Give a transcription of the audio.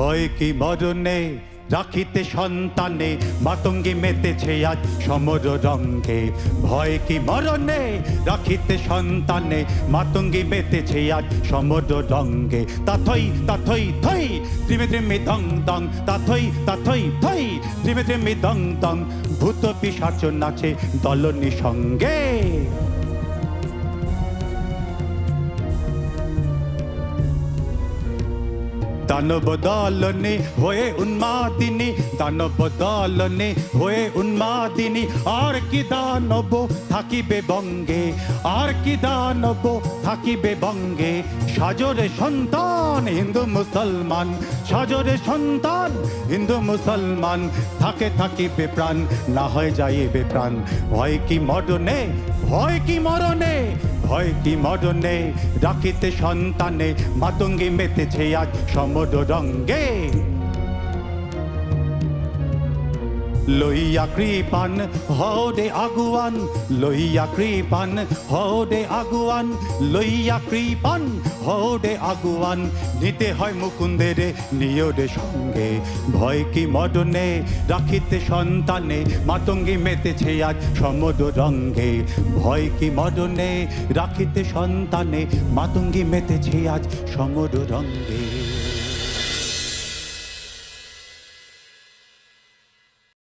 ভয় কি মরণে রাখিতে সন্তানে মাতঙ্গী মেতেছে আজ সমর রঙ্গে। ভয় কি মরণে রাখিতে সন্তানে মাতঙ্গী মেতেছে আজ সমর রঙ্গে। তাথই তাথই থই ত্রিমে ত্রিমে দং দং, তাথই তাথই থই ত্রিমে ত্রিমে দং দং। ভূত পিশাচ নাচে দলনি সঙ্গে। দানব দলনে হয়ে উন্মাদিনী, দানব দলনে হয়ে উন্মাদিনী। আর কি দানব থাকিবে বঙ্গে, আর কি দানব থাকিবে বঙ্গে। সাজরে সন্তান হিন্দু মুসলমান, সাজরে সন্তান হিন্দু মুসলমান। থাকে থাকিবে প্রাণ, না হয় যাইবে প্রাণ। ভয় কি মরণে, ভয় কি মরণে, ভয় কি মরণে রাখিতে সন্তানে মাতঙ্গী মেতেছে আজ সমর রঙ্গে। লইয়া কৃপান হরে আগুয়ান, লইয়া কৃপান হরে আগুয়ান, লইয়া কৃপান হরে আগুয়ান। নিতে হয় মুকুন্দের নিয়রে সঙ্গে। ভয় কি মরণে রাখিতে সন্তানে মাতঙ্গী মেতেছে আজ সমর রঙ্গে। ভয় কি মরণে রাখিতে সন্তানে মাতঙ্গী মেতেছে আজ সমর রঙ্গে।